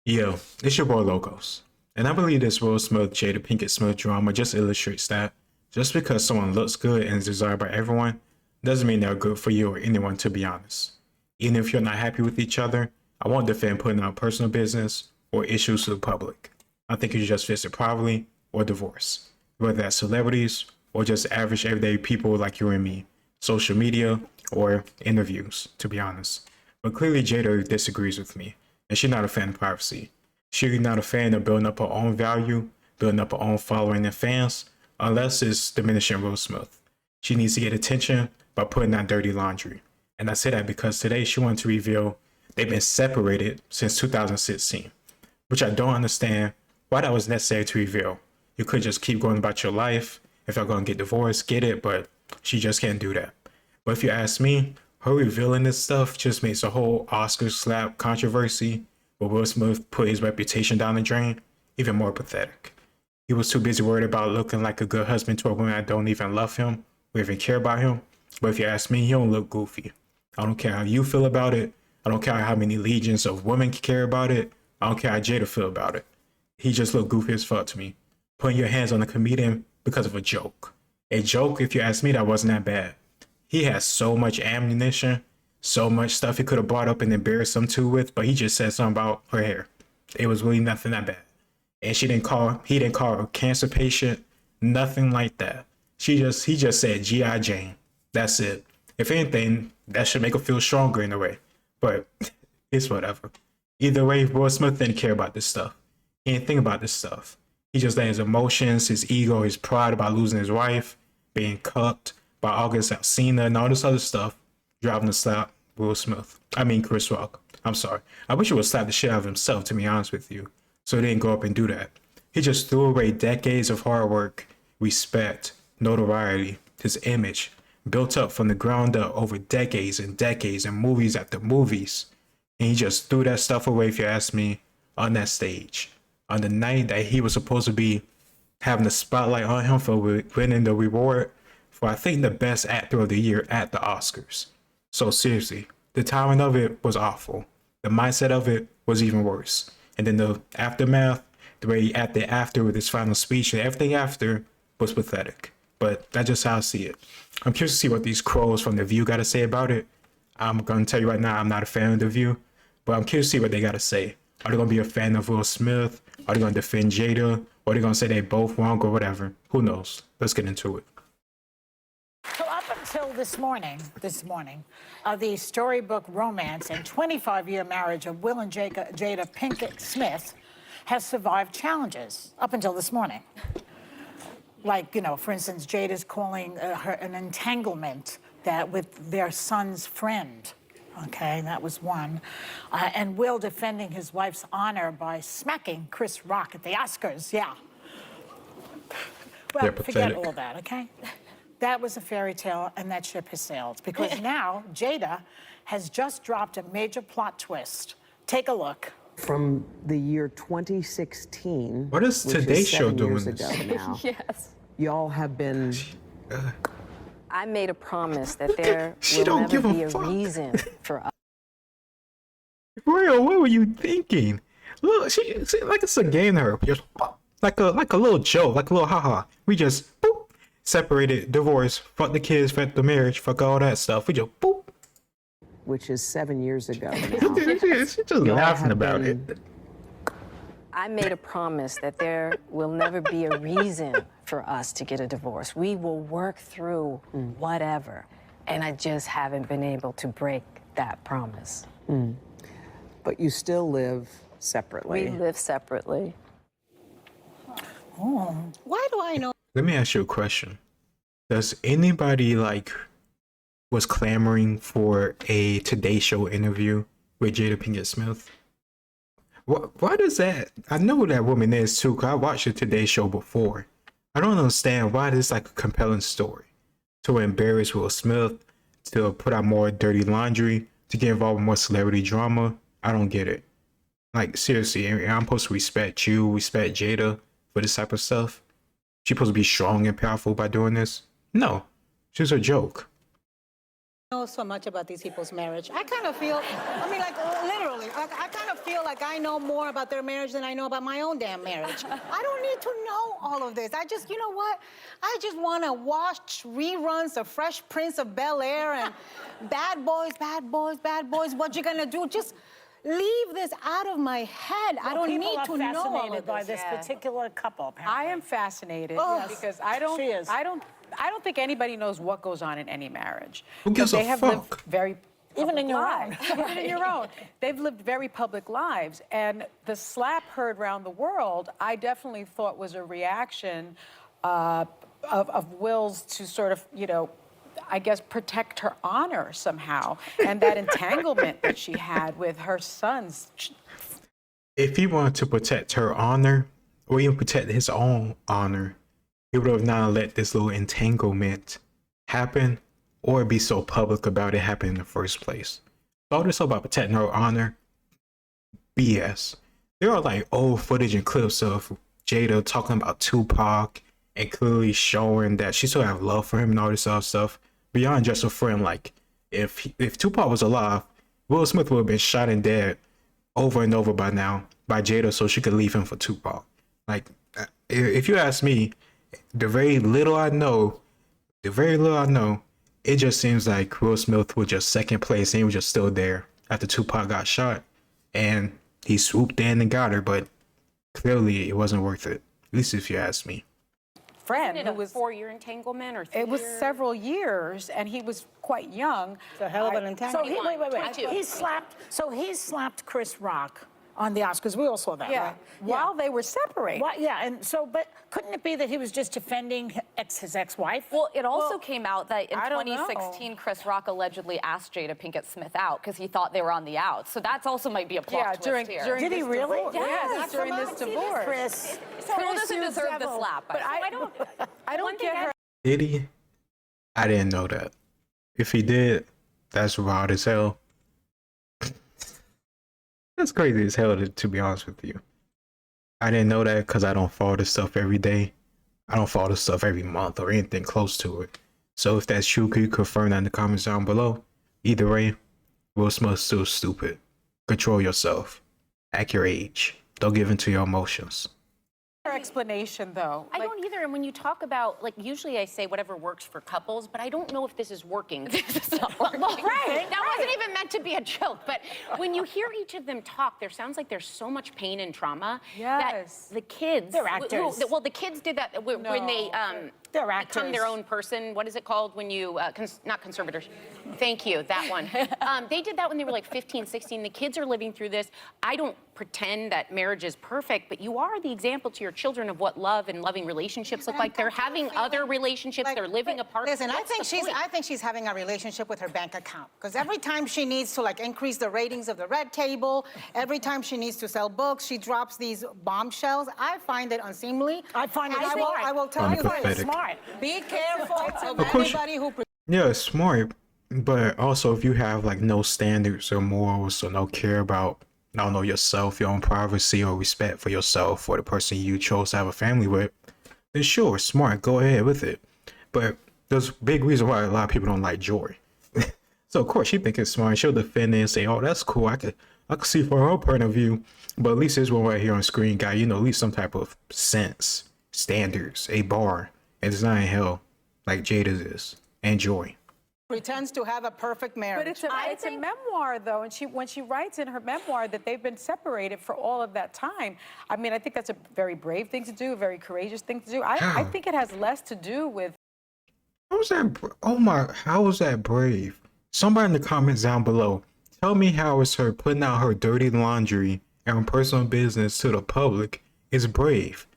Yo, it's your boy Logos. And I believe this Will Smith Jada Pinkett Smith drama just illustrates that just because someone looks good and is desired by everyone doesn't mean they're good for you or anyone, to be honest. Even if you're not happy with each other, I won't defend putting out personal business or issues to the public. I think you should just fix it privately or divorce, whether that's celebrities or just average everyday people like you and me, social media or interviews, to be honest. But clearly Jada disagrees with me, and she's not a fan of privacy. She's not a fan of building up her own value, building up her own following and fans, unless it's diminishing Will Smith. She needs to get attention by putting out dirty laundry. And I say that because today she wanted to reveal they've been separated since 2016, which I don't understand why that was necessary to reveal. You could just keep going about your life. If you're going to get divorced, get it, but she just can't do that. But if you ask me, her revealing this stuff just makes the whole Oscar slap controversy where Will Smith put his reputation down the drain even more pathetic. He was too busy worried about looking like a good husband to a woman that don't even love him or even care about him. But if you ask me, he don't look goofy. I don't care how you feel about it. I don't care how many legions of women care about it. I don't care how Jada feel about it. He just looked goofy as fuck to me. Putting your hands on a comedian because of a joke. A joke, if you ask me, that wasn't that bad. He has so much ammunition, so much stuff he could have brought up and embarrassed them two with, but he just said something about her hair. It was really nothing that bad. And he didn't call her a cancer patient, nothing like that. He just said G.I. Jane. That's it. If anything, that should make her feel stronger in a way. But it's whatever. Either way, Will Smith didn't care about this stuff. He didn't think about this stuff. He just let his emotions, his ego, his pride about losing his wife, being cucked by August Alsina, and all this other stuff, driving to slap Will Smith. I mean, Chris Rock. I'm sorry. I wish he would slap the shit out of himself, to be honest with you. So he didn't go up and do that. He just threw away decades of hard work, respect, notoriety, his image, built up from the ground up over decades and decades and movies after movies. And he just threw that stuff away, if you ask me, on that stage. On the night that he was supposed to be having the spotlight on him for winning the reward for, I think, the best actor of the year at the Oscars. So seriously, the timing of it was awful. The mindset of it was even worse. And then the aftermath, the way he acted after with his final speech and everything after was pathetic. But that's just how I see it. I'm curious to see what these crows from The View got to say about it. I'm going to tell you right now, I'm not a fan of The View, but I'm curious to see what they got to say. Are they going to be a fan of Will Smith? Are they going to defend Jada? Or are they going to say they both wrong or whatever? Who knows? Let's get into it. So up until this morning, the storybook romance and 25-year marriage of Will and Jada Pinkett Smith has survived challenges up until this morning. Like, for instance, Jada's calling her an entanglement that with their son's friend. Okay, that was one. And Will defending his wife's honor by smacking Chris Rock at the Oscars. Yeah. Well, forget all that, okay? That was a fairy tale, and that ship has sailed. Because now, Jada has just dropped a major plot twist. Take a look. From the year 2016, what is Today's Show doing this? Now, Yes. y'all have been... I made a promise that there She will don't never give be a a fuck. reason for us. Real, what were you thinking? Look, she like it's a game to her. Just like a little joke, like a little haha. We just boop, separated, divorced, fuck the kids, fuck the marriage, fuck all that stuff. We just boop. Which is 7 years ago now. She's just laughing about it. I made a promise that there will never be a reason for us to get a divorce. We will work through whatever. And I just haven't been able to break that promise. But you still live separately. We live separately. Oh, why do I know? Let me ask you a question. Does anybody was clamoring for a Today Show interview with Jada Pinkett Smith? Why does that? I know who that woman is too, because I watched the Today Show before. I don't understand why this like a compelling story. To embarrass Will Smith, to put out more dirty laundry, to get involved in more celebrity drama. I don't get it. Like, seriously, I'm supposed to respect you, respect Jada for this type of stuff? She's supposed to be strong and powerful by doing this? No, she's a joke. Know so much about these people's marriage. I kind of feel, I mean, like, literally, I kind of feel like I know more about their marriage than I know about my own damn marriage. I don't need to know all of this. I just, you know what? I just want to watch reruns of Fresh Prince of Bel-Air and Bad Boys, Bad Boys, Bad Boys. What you gonna do? Just leave this out of my head. I don't need to know all of this. By this particular couple, apparently. I am fascinated because She is. I don't think anybody knows what goes on in any marriage. Who gives But a they have fuck? lived very Even in public your lives. own. Even in your own. They've lived very public lives. And the slap heard around the world, I definitely thought was a reaction of Will's to sort of, you know, I guess protect her honor somehow. And that entanglement that she had with her sons. If he wanted to protect her honor, or even protect his own honor, he would have not let this little entanglement happen, or be so public about it happen in the first place. All this about protecting her honor, BS. There are like old footage and clips of Jada talking about Tupac and clearly showing that she still have love for him and all this other stuff beyond just a friend. Like if Tupac was alive, Will Smith would have been shot and dead over and over by now by Jada so she could leave him for Tupac. Like if you ask me, the very little I know, it just seems like Will Smith was just second place and he was just still there after Tupac got shot, and he swooped in and got her, but clearly it wasn't worth it. At least if you ask me. Friend Isn't who it a was 4-year entanglement or 3 It was years? several years, and he was quite young. It's a hell of an So entanglement. he, wait. 22. He slapped Chris Rock on the Oscars. We all saw that, Yeah, right? while they were separated. Well, yeah, and so, but couldn't it be that he was just defending his ex-wife? Well, it also came out that in I don't know. 2016, Chris Rock allegedly asked Jada Pinkett Smith out because he thought they were on the outs. So that's also might be a plot twist here. during Did he this really? divorce. Yes, during this divorce. Chris. So Will doesn't you deserve the devil. slap. But I don't one thing get her. Did he? I didn't know that. If he did, that's wild as hell. That's crazy as hell, to be honest with you. I didn't know that because I don't follow this stuff every day. I don't follow this stuff every month or anything close to it. So if that's true, could you confirm that in the comments down below? Either way, Will Smith's still stupid. Control yourself. Act your age. Don't give in to your emotions. Her explanation, though. I don't either. And when you talk about, like, usually I say whatever works for couples, but I don't know if this is working. This is not working. Right, That wasn't even meant to be a joke. But when you hear each of them talk, there sounds like there's so much pain and trauma Yes. that the kids. They're actors. Well, the kids did that when they They're become their actors. own person. What is it called when you, not conservators. Thank you, that one. They did that when they were like 15, 16. The kids are living through this. I don't pretend that marriage is perfect, but you are the example to your children of what love and loving relationships look like. They're having other relationships. They're living apart. Listen, I What's the point? think she's having a relationship with her bank account, because every time she needs to like increase the ratings of the red table, every time she needs to sell books, she drops these bombshells. I find it unseemly. I find it And smart. I will tell you Unpathetic. this. Smart. Be careful of course. anybody who Yeah, it's smart, but also if you have like no standards or morals or no care about, I don't know, yourself, your own privacy or respect for yourself or the person you chose to have a family with, then sure, smart, go ahead with it. But there's a big reason why a lot of people don't like Joy. So of course she think it's smart. She'll defend it and say, "Oh, that's cool. I could see from her point of view." But at least this one right here on screen got, you know, at least some type of sense, standards, a bar, and it's not in hell like Jada's is and Joy. pretends to have a perfect marriage. But it's a memoir, though, and when she writes in her memoir that they've been separated for all of that time, I mean, I think that's a very brave thing to do, a very courageous thing to do. I think it has less to do with. How was that? How was that brave? Somebody in the comments down below, tell me how is her putting out her dirty laundry and her personal business to the public is brave.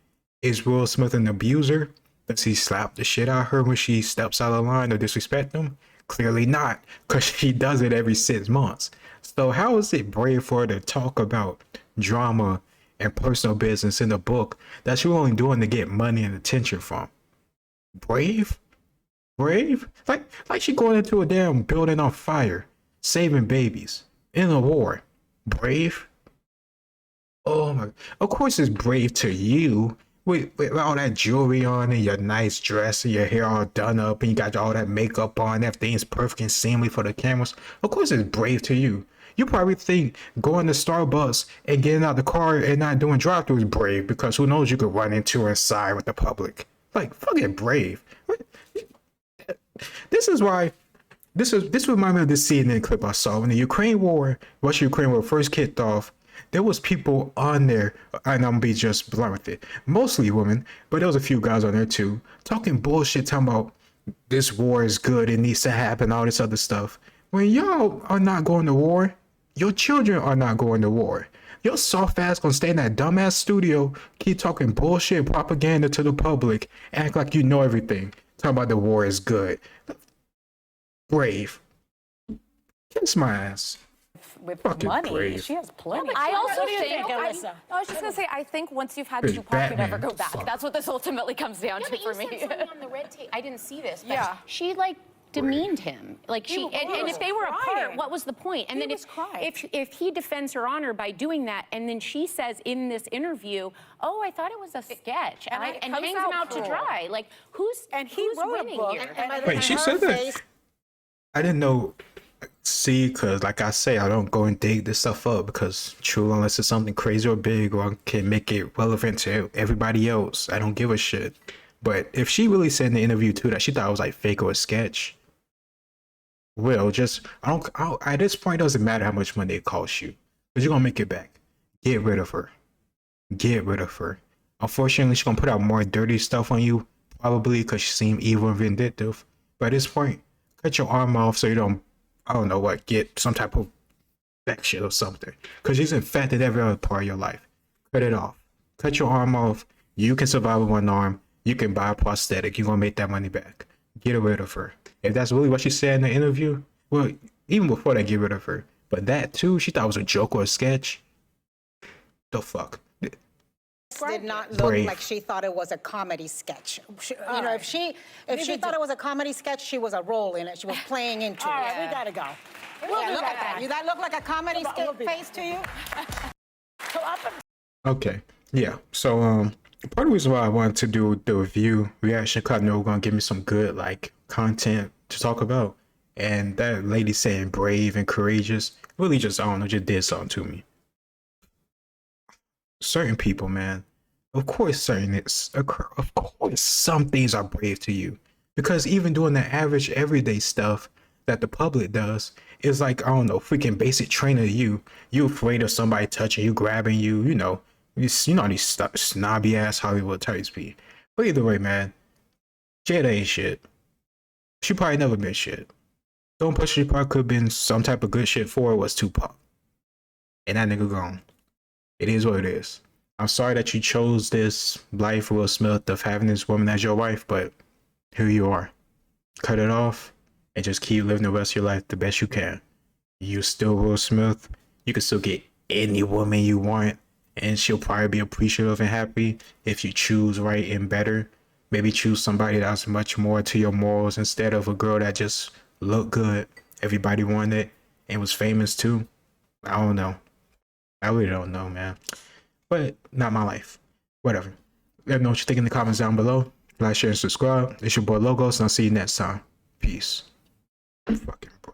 Is Will Smith an abuser? Does he slap the shit out of her when she steps out of line or disrespect him? Clearly not, because she does it every 6 months. So how is it brave for her to talk about drama and personal business in a book that you're only doing to get money and attention from? Brave? Brave? Like she going into a damn building on fire, saving babies in a war. Brave? Oh my! Of course it's brave to you, with all that jewelry on and your nice dress and your hair all done up and you got all that makeup on, everything's perfect and seemly for the cameras. Of course it's brave to you. You probably think going to Starbucks and getting out the car and not doing drive-thru is brave because who knows, you could run into her inside with the public. Like, fucking brave. This is why. This reminded me of this CNN clip I saw when the Russia-Ukraine war first kicked off. There was people on there, and I'm gonna be just blunt with it, mostly women, but there was a few guys on there too, talking bullshit, talking about this war is good, it needs to happen, all this other stuff. When y'all are not going to war, your children are not going to war. Your soft ass gonna stay in that dumbass studio, keep talking bullshit propaganda to the public, act like you know everything, talking about the war is good. Brave. Kiss my ass. With Fucking money, brave. she has plenty. I also What do you think, think, Alyssa? I was just gonna say, I think once you've had It's two parts, you never Batman. go back. Fuck. That's what this ultimately comes down Yeah, to but for you me. said something on the red tape. I didn't see this, but Yeah. she like demeaned him. Like she, was and if they were apart, crying. what was the point? And He then was crying. if he defends her honor by doing that, and then she says in this interview, "Oh, I thought it was a sketch," and it hangs comes him out out to cruel. dry. Like who's And he who's wrote a winning book, here? Wait, she said that? I didn't know. See, because like I say, I don't go and dig this stuff up because true, unless it's something crazy or big or can make it relevant to everybody else, I don't give a shit. But if she really said in the interview too that she thought it was like fake or a sketch, well, just I don't at this point it doesn't matter how much money it costs you, because you're gonna make it back. Get rid of her. Get rid of her. Unfortunately, she's gonna put out more dirty stuff on you, probably because she seemed evil and vindictive. But at this point, cut your arm off so you don't, I don't know what, get some type of infection or something. Because she's infected every other part of your life. Cut it off. Cut your arm off. You can survive with one arm. You can buy a prosthetic. You're gonna make that money back. Get rid of her. If that's really what she said in the interview, well, even before that, get rid of her. But that too, she thought it was a joke or a sketch. The fuck? Did not look Brave. like she thought it was a comedy sketch. You know, if she thought it was a comedy sketch, she was a role in it. She was playing into All it. right, we gotta go. Yeah, look at that. Did that look like a comedy We'll be face to you? So up Okay. Yeah. So part of the reason why I wanted to do the review reaction, cause I know we're gonna give me some good like content to talk about. And that lady saying brave and courageous really just, I don't know, just did something to me. Certain people, man, of course some things are brave to you, because even doing the average everyday stuff that the public does is like, I don't know, freaking basic training to you. You afraid of somebody touching you, grabbing you, you know these snobby ass Hollywood types be. But either way, man, Jada ain't shit. She probably never been shit. The only person she probably could have been some type of good shit for was Tupac, and that nigga gone. It is what it is. I'm sorry that you chose this life, Will Smith, of having this woman as your wife, but here you are. Cut it off and just keep living the rest of your life the best you can. You still Will Smith. You can still get any woman you want, and she'll probably be appreciative and happy if you choose right and better. Maybe choose somebody that's much more to your morals instead of a girl that just looked good, everybody wanted, and was famous too. I don't know. I really don't know, man. But not my life. Whatever. Let me know what you think in the comments down below. Like, share, and subscribe. It's your boy Logos, and I'll see you next time. Peace. Fucking bro.